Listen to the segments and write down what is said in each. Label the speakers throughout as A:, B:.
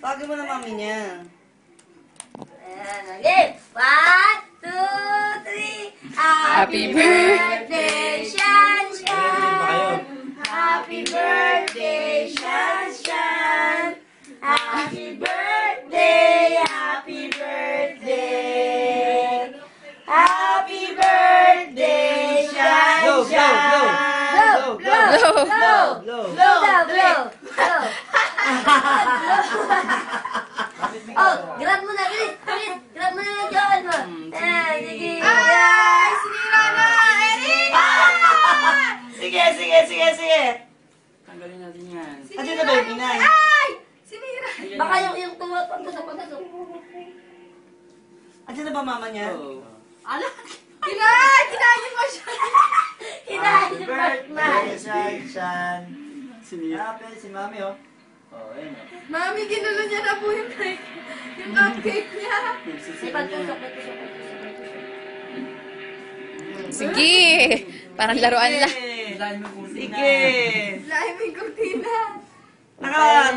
A: Tawagin mo na mami niya.
B: Ayan, okay. 1, 2, 3. Happy birthday, Shan Shan. Happy birthday, Shan Shan. Happy birthday, happy birthday. Happy birthday, Shan Shan. Blow. Oh, grab mo na, bilis. Grab mo na yung jowan mo. Sige.
C: Ay! Sinira na! Eric!
A: Sige.
D: Tanggalin natin yan.
A: Kasi na ba yung pinay?
C: Ay! Sinira!
B: Baka yung tuwa pagkasok.
A: Kasi na ba mama niya?
D: Oo.
C: Ala! Kinain mo siya!
B: Kinain yung Batman.
E: Shan.
D: Sinira.
E: Hanapin si mami, oh. Oh, ayun, oh.
C: Mami, ginulo niya na po yung cupcake niya.
B: May pagtusok.
F: Sige. Parang laruan lang.
D: Dahil mo kung
A: Sige.
C: Lahi mo yung kurtina.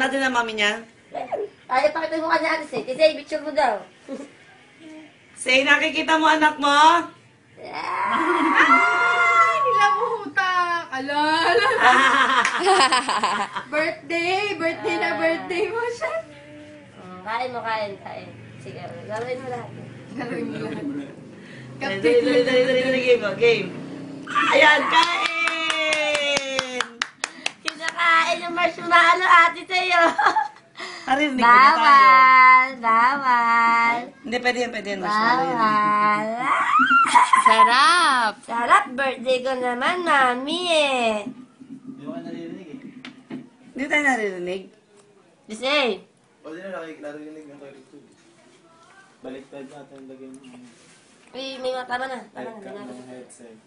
A: Natin na mami niya.
B: Ay, pakita mo kanya alis eh. Kasi picture mo daw.
A: Say, nakikita mo anak mo?
C: Ay! Nilamutak! Ala! Birthday mo siya.
B: Kain mo. Sige, gawin mo lahat.
C: Gawin mo lahat.
A: Dali, game. Ayan, kain!
B: Kinakain yung marshmallow ate sa'yo.
A: Narinig ko na tayo.
B: Bawal.
A: Hindi, pwede yan. Marshmallow yan.
B: Bawal.
F: Sarap.
B: Sarap, birthday ko naman, mami eh.
E: Hindi ko ka naririnig, eh.
A: Hindi tayo naririnig.
B: Just say.
E: O, di na narinig yung kay Rito. Baliktad natin lagyan mo.
B: Uy, may mga tama na.
E: Headcam ng headset.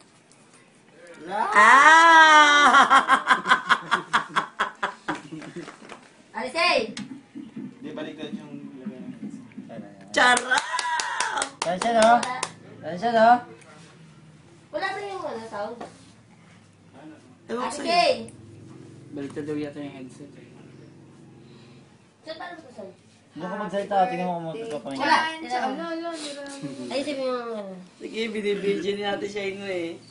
B: Alisay!
E: Hindi, baliktad yung lagyan ng headset.
A: Charap!
E: Saan siya, no?
B: Wala ba yung sound?
A: Ewan ko sa'yo.
B: Alisay!
D: baliktad daw yata yung headset.
B: Saan paano mo sound?
E: Doon ko magsalita, tingnan mo kung magpapangin.
B: Wala.
C: Kain siya. Ala.
B: Ayusin mo yung ano.
A: Sige, binibidyo ni natin siya yun eh.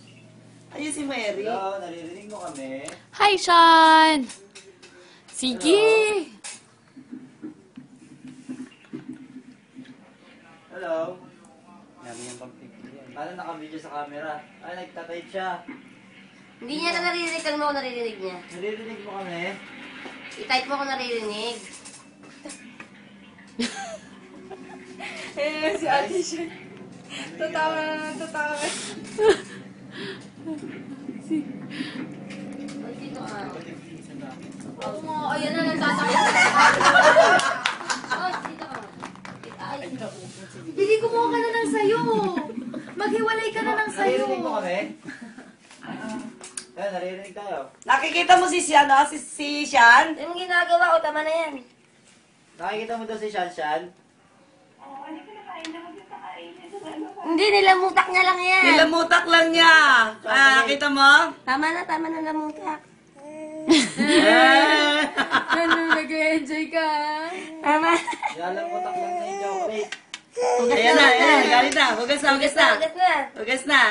A: Ayun si Mary.
E: Hello, naririnig mo kami.
F: Hi, Sean. Sige.
E: Hello.
D: Dami yung pagpipili.
E: Paano naka-video sa camera? Ay, nagtatype siya.
B: Hindi niya na naririnig. Kung mo ako naririnig niya.
E: Naririnig mo kami.
B: I-type mo kung naririnig.
C: Si ate siya. Tatawa.
B: Uy, dito ka.
C: Oo mo. Ayan na nagsasabi.
B: Uy, dito ka. Ay,
C: Hindi kumuha ka na ng sayo. Maghiwalay ka na ng sayo.
E: Naririnig mo kami? Ayun, naririnig tayo.
A: Nakikita mo si Sian, no? Si Sian?
B: yung ginagawa ko, tama na yan.
E: Nakikita mo daw si Shanshan?
B: Hindi, nilamutak niya lang yan.
A: Nilamutak lang niya. Kita mo?
B: Tama na lamutak.
C: Ano, nag-enjoy ka.
B: Tama.
E: Nilalamutak lang na yung chocolate.
A: Ayan na. Galit na. Hugas na.
B: Ugas na.
A: Hugas na.